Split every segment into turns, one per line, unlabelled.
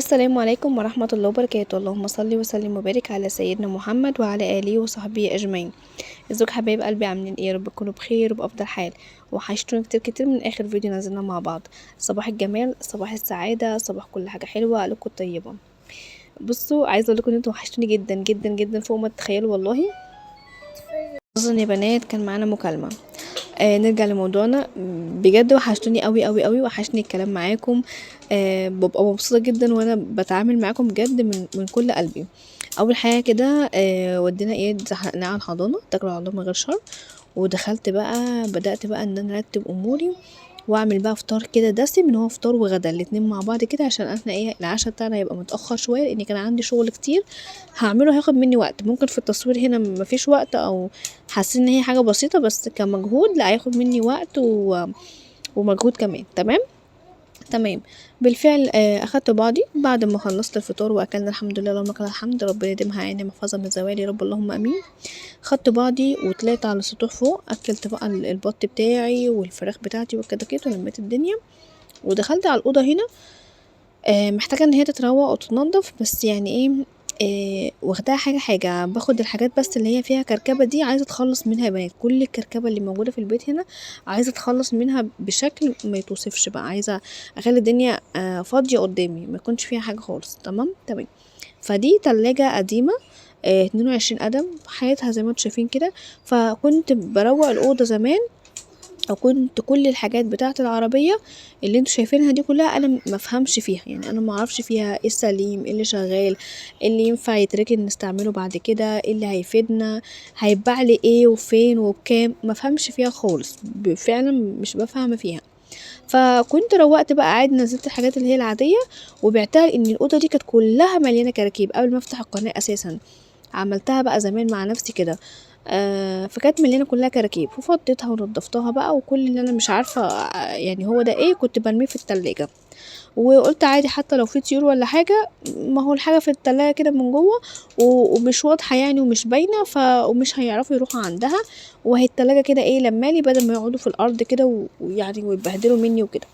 السلام عليكم ورحمة الله وبركاته. اللهم صل وسلم وبارك على سيدنا محمد وعلى آله وصحبه أجمعين. ازيكم حبايب قلبي، عاملين ايه؟ رب تكونوا بخير وبأفضل حال. وحشتوني كتير كتير من آخر فيديو نزلنا مع بعض. صباح الجمال، صباح السعادة، صباح كل حاجة حلوة، قلوبكم طيبة. بصوا، عايزة اقول لكم ان انتوا وحشتوني جدا جدا جدا فوق ما تتخيلوا والله. اظن يا بنات كان معانا مكالمة. نرجع لموضوعنا. بجد وحشتوني قوي قوي قوي، وحشني الكلام معاكم. ببقى مبسوطه جدا وانا بتعامل معاكم بجد من كل قلبي. اول حاجه كده ودينا ايه، زحقناه على الحضانه، اتكلوا على الله من غير شر. ودخلت بقى، بدات بقى ان انا ارتب اموري واعمل بقى فطار كده دسم، ان هو فطار وغدا الاتنين مع بعض كده، عشان احنا ايه العشاء بتاعنا يبقى متاخر شويه، لان كان عندي شغل كتير هعمله هياخد مني وقت. ممكن في التصوير هنا مفيش وقت، او حاسين ان هي حاجه بسيطه، بس كمجهود لا، هياخد مني وقت ومجهود كمان. تمام تمام. بالفعل اخدت بعضي بعد ما خلصت الفطار واكلنا الحمد لله، اللهم لك الحمد، ربنا يديمها عيني محفظه من زوال يا رب، اللهم امين. خدت بعضي وطلعت على السطوح فوق، اكلت بقى البط بتاعي والفراخ بتاعتي والكتاكيت، ولميت الدنيا ودخلت على الاوضه هنا. محتاجه ان هي تتروق وتتنضف، بس يعني ايه، واخداها حاجه حاجه، باخد الحاجات بس اللي هي فيها كركبه دي، عايزه اتخلص منها يا بنات. كل الكركبه اللي موجوده في البيت هنا عايزه اتخلص منها بشكل ما يتوصفش بقى. عايزه اخلي الدنيا فاضيه قدامي، ما يكونش فيها حاجه خالص. تمام تمام. فدي تلاجة قديمة، 22 قدم حياتها زي ما انتوا شايفين كده. فكنت بروق الأوضة زمان، او كنت كل الحاجات بتاعه العربيه اللي انتوا شايفينها دي كلها انا ما افهمش فيها، يعني انا ما اعرفش فيها ايه السليم، ايه اللي شغال، إيه اللي ينفع يتركن نستعمله بعد كده، ايه اللي هيفيدنا، هيتباع لي ايه وفين وبكام، ما افهمش فيها خالص، فعلا مش بفهم فيها. فكنت روقت بقى عادي، نزلت الحاجات اللي هي العاديه وبعتها، لان الاوضه دي كانت كلها مليانه كراكيب قبل ما افتح القناه اساسا. عملتها بقى زمان مع نفسي كده. فكانت مليانه كلها كراكيب، وفضيتها ونضفتها بقى، وكل اللي انا مش عارفه يعني هو ده ايه كنت برميه في التلاجة. وقلت عادي حتى لو في طيور ولا حاجه، ما هو الحاجه في التلاجة كده من جوه ومش واضحه يعني ومش باينه، ومش هيعرفوا يروحوا عندها، وهي التلاجة كده ايه لمالي، بدل ما يقعدوا في الارض كده ويعني ويتبهدلوا مني وكده.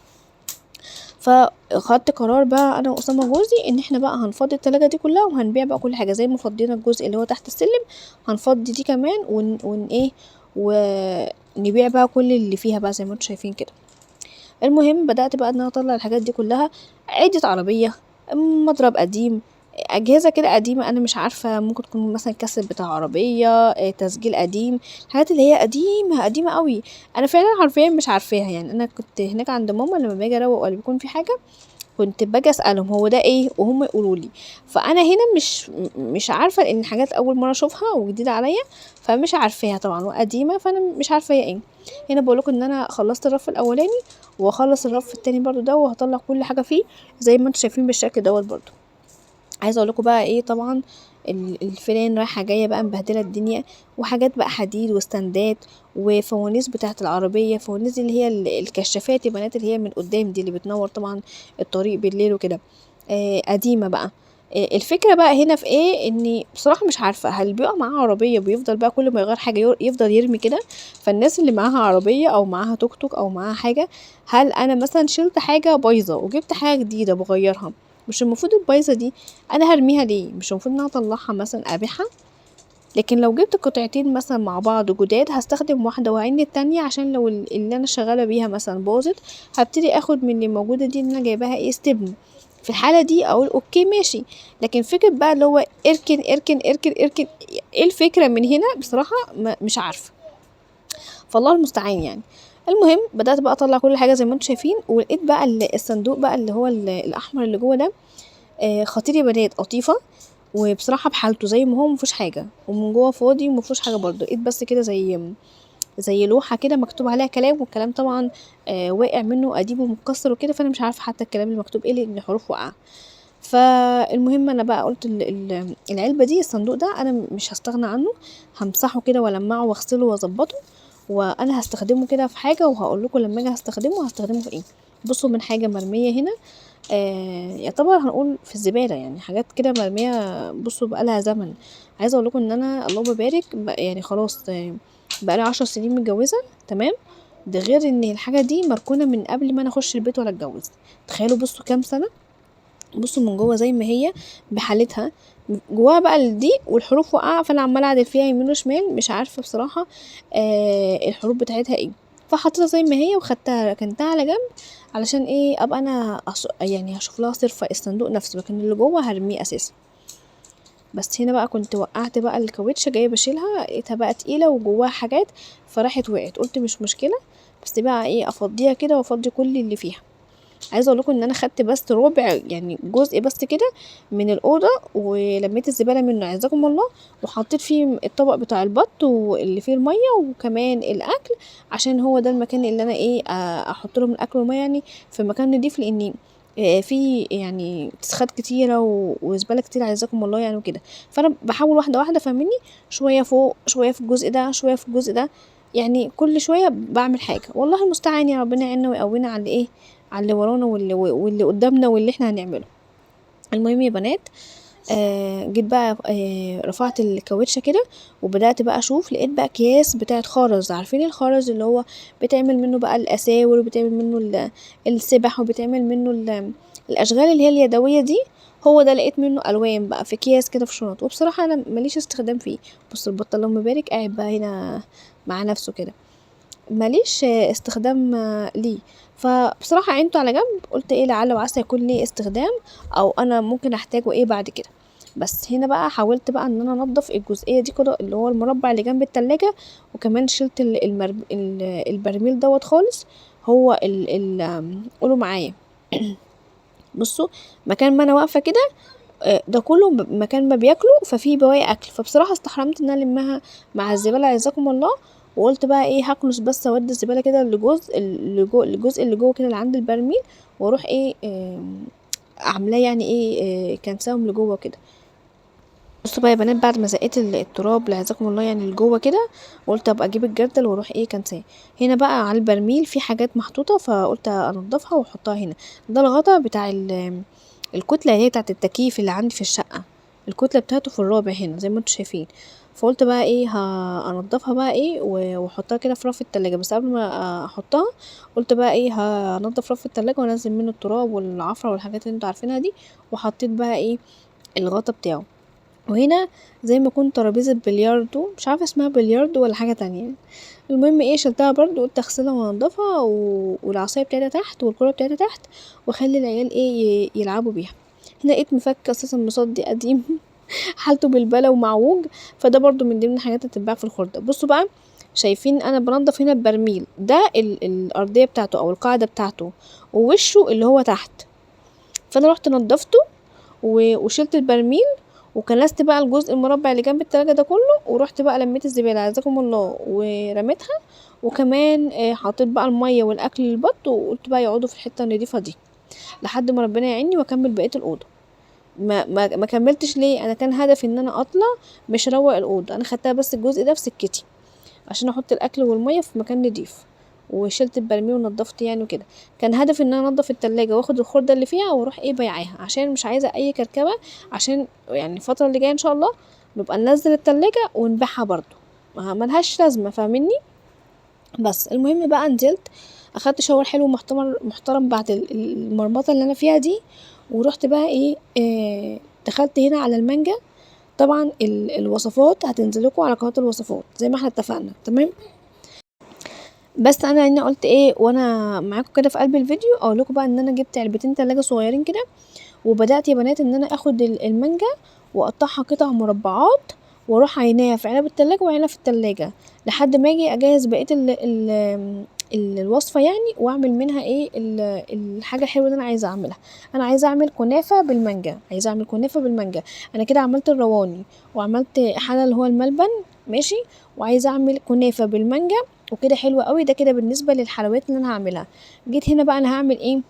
فخدت قرار بقى انا واسامه جوزي ان احنا بقى هنفضي التلاجة دي كلها، وهنبيع بقى كل حاجه زي ما فضينا الجزء اللي هو تحت السلم، هنفضي دي كمان ون ايه، ونبيع بقى كل اللي فيها بقى زي ما انتوا شايفين كده. المهم بدأت بقى ان انا اطلع الحاجات دي كلها، عدة عربية، مضرب قديم، اجهزة كده قديمة انا مش عارفة، ممكن تكون مثلا كاسيت بتاع عربية، تسجيل قديم، الحاجات اللي هي قديمة قديمة قوي. انا فعلا حرفيا مش عارفاها، يعني انا كنت هناك عند ماما لما باجي اروق ولا بيكون في حاجة، كنت باجي اسالهم هو ده ايه، وهم يقولوا لي. فانا هنا مش عارفه، لان حاجات اول مره اشوفها وجديده عليا، فمش عارفاها طبعا وقديمه، فانا مش عارفه هي ايه. هنا بقول لكم ان انا خلصت الرف الاولاني، واخلص الرف التاني برضو ده، وهطلع كل حاجه فيه زي ما انتم شايفين بالشكل دوت برضو. عايزه اقول لكم بقى ايه، طبعا الفيران رايحه جايه بقى مبهدله الدنيا، وحاجات بقى حديد وستاندات وفوانيس بتاعه العربيه، فوانيس دي اللي هي الكشافات يا بنات، اللي هي من قدام دي اللي بتنور طبعا الطريق بالليل وكده. قديمه بقى. الفكره بقى هنا في ايه، اني بصراحه مش عارفه هل بيبقى معاه عربيه بيفضل بقى كل ما يغير حاجه يفضل يرمي كده. فالناس اللي معاها عربيه او معاها توك توك او معاها حاجه، هل انا مثلا شلت حاجه بايظه وجبت حاجه جديده بغيرها، مش المفروض البايظه دي انا هرميها ليه؟ مش المفروض ان انا اطلعها مثلا ابيعها؟ لكن لو جبت قطعتين مثلا مع بعض جداد، هستخدم واحده وعين التانية، عشان لو اللي انا شغاله بيها مثلا باظت، هبتدي اخد من اللي موجوده دي اللي انا جايباها ايه استبن. في الحاله دي اقول اوكي ماشي. لكن فكره بقى اللي هو اركن اركن اركن اركن، ايه الفكره من هنا بصراحه؟ مش عارفه، فالله المستعان يعني. المهم بدات بقى اطلع كل حاجه زي ما انتم شايفين، ولقيت بقى الصندوق بقى اللي هو الاحمر اللي جوه ده، خطير يا بنات، قطيفه، وبصراحه بحالته زي ما هو مفيهوش حاجه، ومن جوه فاضي ومفيهوش حاجه برضه. لقيت بس كده زي لوحه كده مكتوب عليها كلام، والكلام طبعا واقع منه قديم ومتكسر وكده، فانا مش عارفه حتى الكلام اللي مكتوب ايه لان الحروف واقعه. فالمهم انا بقى قلت العلبه دي، الصندوق ده انا مش هستغنى عنه، همسحه كده والمعه واغسله واظبطه، وانا هستخدمه كده في حاجه، وهقول لكم لما اجي هستخدمه في ايه. بصوا، من حاجه مرميه هنا، يعتبر هنقول في الزبالة، يعني حاجات كده مرمية، بصوا بقالها زمن. عايزة اقول لكم ان انا اللهم بارك يعني خلاص، بقالي 10 سنين متجوزة. تمام. ده غير ان الحاجة دي مركونة من قبل ما انا اخش البيت ولا اتجوز. تخيلوا بصوا كام سنة. بصوا من جوه زي ما هي بحالتها، جواها بقى الدقيق والحروف واقعه، فانا عماله اعدل فيها يمين وشمال، مش عارفه بصراحه الحروف بتاعتها ايه. فحطيتها زي ما هي وخدتها ركنتها على جنب، علشان ايه ابقى انا يعني هشوف لها صرفه الصندوق نفسه، لكن اللي جوه هرميه اساسا. بس هنا بقى كنت وقعت بقى الكاوتشه جايه بشيلها، لقيتها بقى تقيله وجواها حاجات، فراحت وقعت. قلت مش مشكله، بس بقى ايه افضيها كده وافضي كل اللي فيها. عايزه اقول لكم ان انا خدت بس ربع، يعني جزء بس كده من الاوضه، ولميت الزباله منه عزكم الله، وحطيت فيه الطبق بتاع البط واللي فيه الميه وكمان الاكل، عشان هو ده المكان اللي انا ايه احط لهم الاكل والميه، يعني في مكان نضيف، لاني في يعني تسخات كتيره وزباله كتير عزكم الله يعني وكده. فانا بحاول واحده واحده، فاهمني، شويه فوق شويه في الجزء ده شويه في الجزء ده، يعني كل شويه بعمل حاجه. والله المستعان، يا ربنا يعيننا ويقوينا على ايه، على اللي ورانا واللي قدامنا واللي احنا هنعمله. المهم يا بنات، جيت بقى رفعت الكاوتشه كده، وبدات بقى اشوف، لقيت بقى اكياس بتاعت خرز. عارفين الخرز اللي هو بتعمل منه بقى الاساور، وبتعمل منه السبح، وبتعمل منه الاشغال اللي هي اليدويه دي. هو ده لقيت منه الوان بقى في اكياس كده في شنط، وبصراحه انا ماليش استخدام فيه. بص البطل اللهم بارك قاعد بقى هنا مع نفسه كده، ماليش استخدام ليه. فبصراحة عينته على جنب، قلت ايه لعل وعسى يكون ليه استخدام، او انا ممكن احتاجه ايه بعد كده. بس هنا بقى حاولت بقى ان انا انضف الجزئية دي كده، اللي هو المربع اللي جنب التلاجة، وكمان شلت البرميل دوت خالص. هو قولوا معايا بصوا، مكان ما انا واقفة كده ده كله مكان ما بياكلوا، ففي بواقي اكل، فبصراحه استحرمت ان انا المها مع الزباله عزكم الله. وقلت بقى ايه هكنس بس اودي الزباله كده الجزء اللي جوه كده اللي عند البرميل، واروح ايه عاملاه يعني ايه كنساهم لجوه كده. بصوا بقى يا بنات، بعد ما زقيت التراب اللي عزكم الله يعني لجوه كده، قلت ابقى اجيب الجردل واروح ايه كنساه. هنا بقى على البرميل في حاجات محطوطه، فقلت انضفها واحطها هنا. ده الغطا بتاع الكتله اللي هي بتاعت التكييف اللي عندي في الشقه، الكتله بتاعته في الرابع هنا زي ما انتم شايفين. فقلت بقى ايه هنضفها بقى ايه واحطها كده في رف التلاجة. بس قبل ما احطها قلت بقى ايه هنضف رف التلاجة وانزل منه التراب والعفرة والحاجات اللي انتوا عارفينها دي، وحطيت بقى ايه الغطا بتاعه. وهنا زي ما كنت ترابيزة بلياردو، مش عارفة اسمها بلياردو ولا حاجة تانية. المهم ايه شلتها برضو، قلت اغسلها وانضفها والعصاية بتاعتها تحت والكرة بتاعتها تحت، واخلي العيال ايه يلعبوا بيها. هنا لقيت مفك اساسا مصدي قديم حالته بالبلا ومعوج، فده برضو من ضمن الحاجات اللي بتتباع في الخردة. بصوا بقى، شايفين انا بنضف هنا البرميل ده الارضية بتاعته او القاعدة بتاعته، ووشه اللي هو تحت. فانا رحت نضفته وشلت البرميل، وكنست بقى الجزء المربع اللي جنب التلاجة ده كله، ورحت بقى لميت الزبالة عزكم الله ورميتها. وكمان حطيت بقى المية والاكل للبط، وقلت بقى يقعدوا في الحتة النضيفة دي لحد ما ربنا يعيني واكمل بقية الاوضة. ما كملتش ليه، انا كان هدفي ان انا اطلع مش اروق الاوضة، انا خدتها بس الجزء ده في سكتي عشان احط الاكل والمية في مكان نضيف، وشلت البرميل ونضفت يعني وكده. كان هدفي ان انا انضف التلاجة واخد الخردة اللي فيها واروح ايه بيعاها، عشان مش عايزة اي كركبة، عشان يعني الفترة اللي جاية ان شاء الله نبقى ننزل التلاجة ونبيعها برضو، ملهاش لازمة فاهميني. بس المهم بقى نزلت اخدت شاور حلو محترم بعد المرمطة اللي انا فيها دي، ورحت بقى ايه دخلت هنا على المانجا. طبعا الوصفات هتنزلكوا على قناة الوصفات زي ما احنا اتفقنا، تمام. بس انا هنا قلت ايه وانا معاكم كده في قلب الفيديو اقول لكم بقى ان انا جبت علبتين تلاجة صغيرين كده، وبدات يا بنات ان انا اخد المانجا واقطعها قطع مربعات، واروح عيناها في علب التلاجة وعينها في التلاجة لحد ما اجي اجهز بقيه الوصفه يعني، واعمل منها ايه الحاجه الحلوه اللي انا عايزه اعملها. انا عايزه اعمل كنافه بالمانجا، انا كده عملت الرواني وعملت حاجه اللي هو الملبن ماشي، وعايزه اعمل كنافه بالمانجا وكده حلوه قوي. ده كده بالنسبه للحلويات اللي انا هعملها. جيت هنا بقى انا هعمل ايه،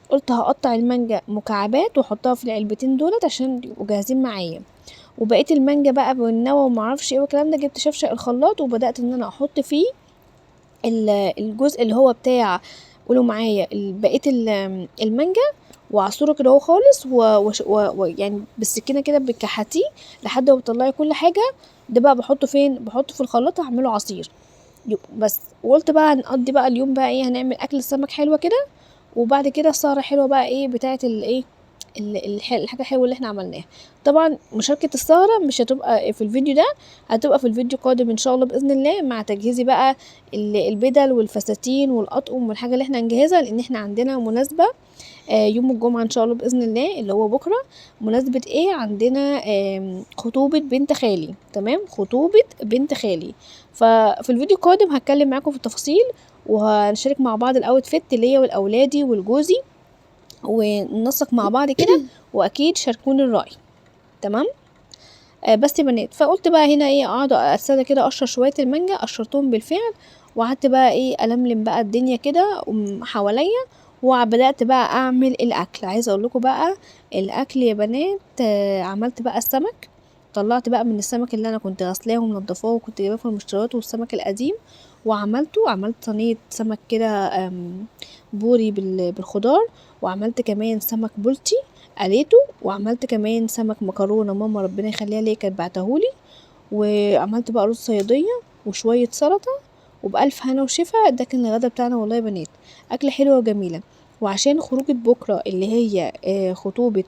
قلت هقطع المانجا مكعبات واحطها في العلبتين دولت عشان يبقوا جاهزين معايا. وبقيت المانجا بقى بالنوى ومعرفش ايه والكلام ده، جبت شفشق الخلاط وبدات ان انا احط فيه الجزء اللي هو بتاع، قولوا معايا، بقيه المانجا، وعصوره كده هو خالص يعني بالسكينه كده بكحتيه لحد ما بتطلعي كل حاجه. ده بقى بحطه فين، بحطه في الخلاط هعمله عصير بس. وقلت بقى هنقضي بقى اليوم بقى ايه، هنعمل اكل السمك حلوه كده، وبعد كده السهره حلوه بقى ايه بتاعه الايه الحاجه الحلوه اللي احنا عملناها. طبعا مشاركه السهره مش هتبقى في الفيديو ده، هتبقى في الفيديو قادم ان شاء الله باذن الله، مع تجهيزي بقى البدل والفساتين والاطقم والحاجه اللي احنا هنجهزها، لان احنا عندنا مناسبه يوم الجمعة ان شاء الله بإذن الله اللي هو بكرة. مناسبة ايه؟ عندنا خطوبة بنت خالي. تمام، خطوبة بنت خالي. ففي الفيديو القادم هتكلم معاكم في التفاصيل، وهنشارك مع بعض الاوتفيت ليا ولأولادي ولجوزي، وننسق مع بعض كده، واكيد شاركوني الرأي. تمام. بس يا بنات، فقلت بقى هنا ايه، اقعد استنى كده اقشر شوية المانجا، قشرتهم بالفعل، وقعدت بقى ايه ألملم بقى الدنيا كده حواليا، وبدأت بقى اعمل الاكل. عايزه اقول لكم بقى الاكل يا بنات، عملت بقى السمك. طلعت بقى من السمك اللي انا كنت غسلاه ومنضفاه وكنت جايباه في المشتريات والسمك القديم، عملت صينيه سمك كده بوري بالخضار، وعملت كمان سمك بلطي قليته، وعملت كمان سمك مكرونه ماما ربنا يخليها ليا كانت بعتهولي، وعملت بقى رز صياديه وشويه سلطه، وبألف هنا وشفا. ده كان الغدا بتاعنا والله يا بنات، أكلة حلوة وجميلة. وعشان خروجة بكرة اللي هي خطوبة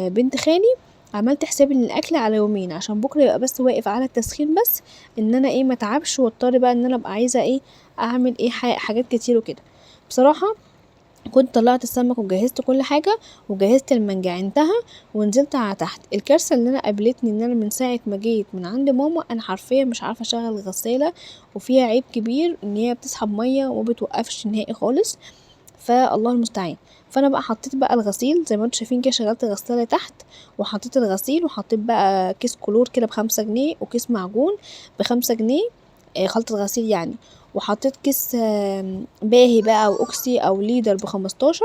بنت خالي، عملت حسابي ان الاكل على يومين، عشان بكره يبقى بس واقف على التسخين بس، ان انا ايه متعبش واضطر بقى ان انا ابقى عايزه ايه اعمل ايه حاجات كتير وكده. بصراحه كنت طلعت السمك وجهزت كل حاجه، وجهزت المنجعنتها، ونزلت على تحت. الكارثه اللي انا قابلتني ان انا من ساعه ما جيت من عند ماما انا حرفيا مش عارفه اشغل الغساله، وفيها عيب كبير ان هي بتسحب ميه وما بتوقفش نهائي خالص، فالله المستعان. فانا بقى حطيت بقى الغسيل زي ما انتم شايفين كده، شغلت الغساله تحت وحطيت الغسيل، وحطيت بقى كيس كلور كده ب5 جنيه، وكيس معجون ب5 جنيه، خلطة غسيل يعني، وحطيت كيس باهي بقى او اوكسي او ليدر ب15.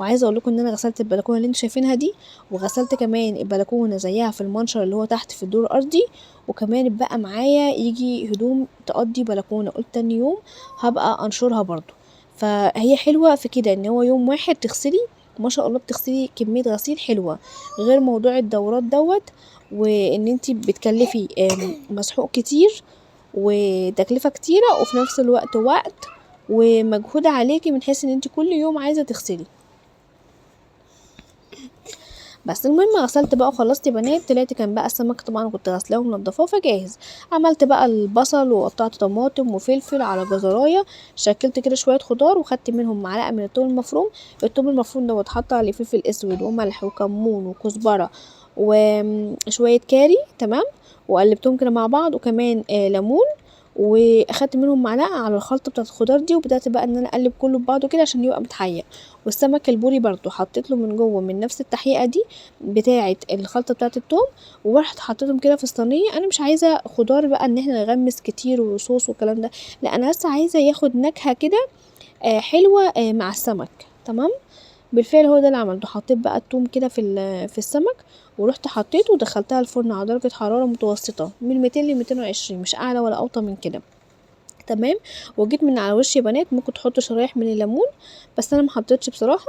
وعايزه اقول لكم ان انا غسلت البلكونه اللي انتوا شايفينها دي، وغسلت كمان البلكونه زيها في المنشر اللي هو تحت في الدور الارضي، وكمان بقى معايا يجي هدوم تقضي بلكونه، قلت تاني يوم هبقى انشرها برضو. فهي حلوه في كده ان هو يوم واحد تغسلي ما شاء الله، بتغسلي كميه غسيل حلوه، غير موضوع الدورات دوت، وان انتي بتكلفي مسحوق كتير وتكلفة كتيرة، وفي نفس الوقت وقت ومجهود عليكي من حيث ان انت كل يوم عايزة تغسلي. بس المهم غسلت بقى وخلصت يا بنات، طلعت كان بقى السمك طبعا كنت غسلاه ومنضفاه فجاهز. عملت بقى البصل وقطعت طماطم وفلفل على جزرايه، شكلت كده شويه خضار، وخدت منهم معلقه من الثوم المفروم. الثوم المفروم ده اتحط عليه فلفل اسود وملح وكمون وكزبره وشويه كاري. تمام، وقلبتهم كده مع بعض، وكمان ليمون، واخدت منهم معلقه على الخلطه بتاعه الخضار دي، وبدات بقى ان انا اقلب كله ببعضه كده عشان يبقى متحيق. والسمك البوري برضو حطيت له من جوه من نفس التحقيقه دي بتاعه الخلطه بتاعه الثوم، ورحت حطيتهم كده في الصينيه. انا مش عايزه خضار بقى ان احنا نغمس كتير وصوص والكلام ده، لا انا بس عايزه ياخد نكهه كده حلوه مع السمك. تمام، بالفعل هو ده اللي عملته. حطيت بقى الثوم كده في السمك، ورحت حطيته ودخلتها الفرن على درجه حراره متوسطه من 200 ل 220، مش اعلى ولا اوطى من كده. تمام، وجيت من على وش يا بنات ممكن تحطوا شرايح من الليمون، بس انا ما حطيتش بصراحه،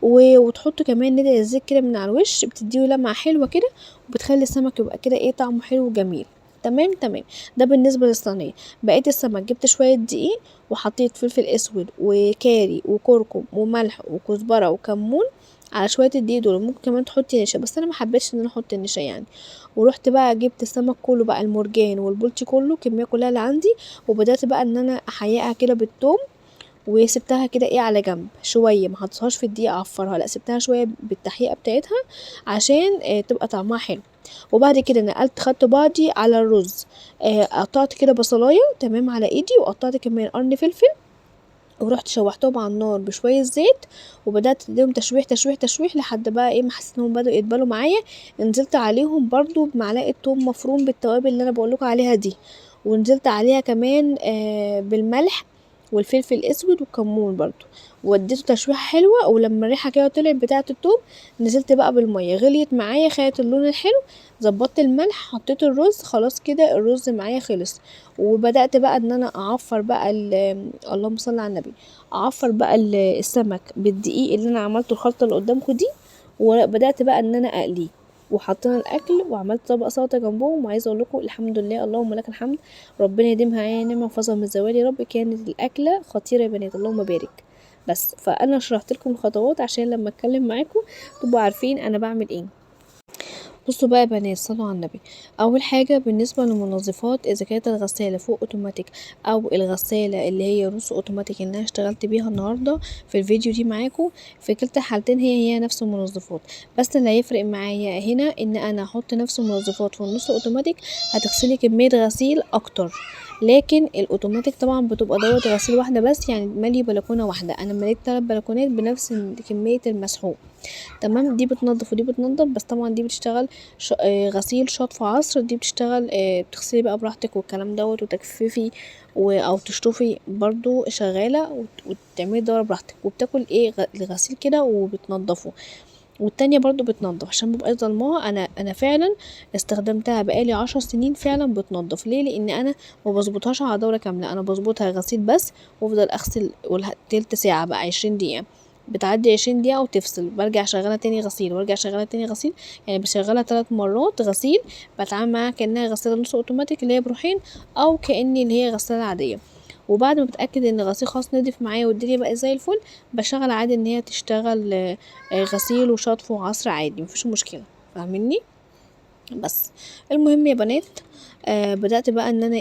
وتحطوا كمان ندى الزيت كده من على الوش، بتديه لمعه حلوه كده، وبتخلي السمك يبقى كده ايه طعمه حلو وجميل. تمام تمام. ده بالنسبه للصينيه. بقيت السمك جبت شويه دقيق، وحطيت فلفل اسود وكاري وكركم وملح وكزبره وكمون على شويه الدقيق دول. ممكن كمان تحطي نشا، بس انا ما حبيتش ان انا احط النشا يعني. ورحت بقى جبت السمك كله بقى، المرجان والبولتي كله، الكميه كلها اللي عندي، وبدات بقى ان انا احيقها كده بالثوم، وسبتها كده ايه على جنب شويه، ما حطيتهاش في الدقيق اعفرها، لا سبتها شويه بالتحقيقه بتاعتها عشان تبقى طعمها حلو. وبعد كده نقلت خدت بعضي على الرز، قطعت كده بصلايه تمام على ايدي، وقطعت كمان قرن فلفل، ورحت شوحتهم على النار بشويه زيت، وبدات اديهم تشويح تشويح تشويح لحد بقى ايه ما حسيت انهم بداوا يتبلوا معايا. نزلت عليهم برضو بمعلقه ثوم مفروم بالتوابل اللي انا بقولكوا عليها دي، ونزلت عليها كمان بالملح والفلفل الاسود والكمون برضو، واديته تشويحه حلوه. ولما الريحه كده طلعت بتاعه الثوم، نزلت بقى بالميه غليت معايا، خدت اللون الحلو، ظبطت الملح، حطيت الرز، خلاص كده الرز معايا خلص. وبدات بقى ان انا اعفر بقى اللهم صل على النبي، اعفر بقى السمك بالدقيق اللي انا عملته الخلطه اللي قدامكم دي، وبدات بقى ان انا اقليه، وحطينا الاكل وعملت طبق سلطه جنبهم. وعايزه اقول لكم الحمد لله اللهم لك الحمد، ربنا يديمها علينا نعمه وفضل من الزوال يا رب، كانت الاكله خطيره يا بنات اللهم بارك. بس فانا شرحت لكم الخطوات عشان لما اتكلم معاكم تبقوا عارفين انا بعمل ايه. بصوا بقى يا بنات، صلوا على النبي. اول حاجه بالنسبه للمنظفات، اذا كانت الغساله فوق اوتوماتيك او الغساله اللي هي نص اوتوماتيك اللي انا اشتغلت بيها النهارده في الفيديو دي معاكم، في كلتا الحالتين هي نفس المنظفات. بس اللي هيفرق معايا هنا ان انا احط نفس المنظفات في النص اوتوماتيك هتغسلي كميه غسيل اكتر، لكن الاوتوماتيك طبعا بتبقى دوت غسيل واحده بس، يعني مالي بلكونه واحده. انا مليت 3 بلكونات بنفس كميه المسحوق. تمام، دي بتنضف ودي بتنضف، بس طبعا دي بتشتغل غسيل شطف عصر، دي بتشتغل بتغسلي بقى براحتك والكلام دوت، وتجففي او تشطفي برضو شغالة وتعملي الدورة براحتك، وبتاكل الغسيل كده وبتنضفه. والتانية برضو بتنضف عشان مبقاش ظلمها. انا فعلا استخدمتها بقالي 10 سنين فعلا بتنضف. ليه؟ لان انا ما بظبطهاش على دورة كاملة، انا بظبطها غسيل بس، وافضل اغسل تلت ساعة بقى 20 دقيقة، بتعدي 20 دقيقة وتفصل، برجع شغالة تاني غسيل وارجع شغالة تاني غسيل. يعني بشغلها 3 مرات غسيل، بتعامل معاها كأنها غسالة نص اوتوماتيك اللي هي بروحين، او كأني اللي هي غسالة عادية. وبعد ما بتأكد ان الغسيل خلاص نضف معايا والدنيا بقى زي الفل، بشغل عادي ان هي تشتغل غسيل وشطف وعصر عادي، مفيش مشكلة. فاهميني؟ بس المهم يا بنات، بدأت بقى ان انا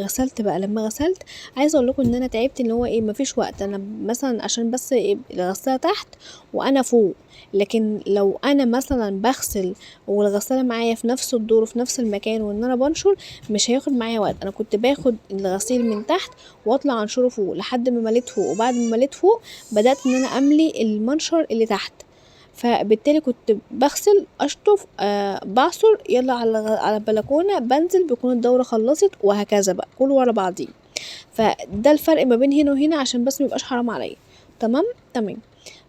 غسلت بقى. لما غسلت عايزه اقول لكم ان انا تعبت، اللي هو مفيش وقت. انا مثلا عشان بس الغساله تحت وانا فوق، لكن لو انا مثلا بغسل والغساله معايا في نفس الدور وفي نفس المكان وان انا بنشر، مش هياخد معايا وقت. انا كنت باخد الغسيل من تحت واطلع انشره فوق لحد ما مليت فوق، وبعد ما مليت فوق بدأت ان انا املي المنشر اللي تحت. فبالتالي كنت بغسل اشطف بعصر يلا على البلكونه، بنزل بيكون الدوره خلصت، وهكذا بقى كله ورا بعضيه. فده الفرق ما بين هنا وهنا عشان بس ميبقاش حرام عليا. تمام تمام.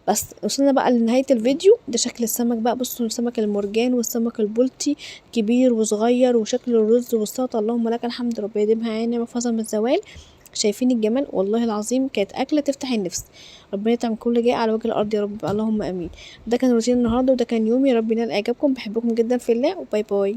بس وصلنا بقى لنهايه الفيديو. ده شكل السمك بقى، بصوا السمك المرجان والسمك البلطي كبير وصغير، وشكل الرز والسلطه اللهم لك الحمد، ربنا يديمها عيني محفظه من الزوال. شايفين الجمال؟ والله العظيم كانت اكله تفتح النفس. ربنا يطعم كل جائع على وجه الارض يا رب، اللهم امين. ده كان روتين النهارده وده كان يومي، ربنا ينال اعجابكم، بحبكم جدا في الله، وباي باي.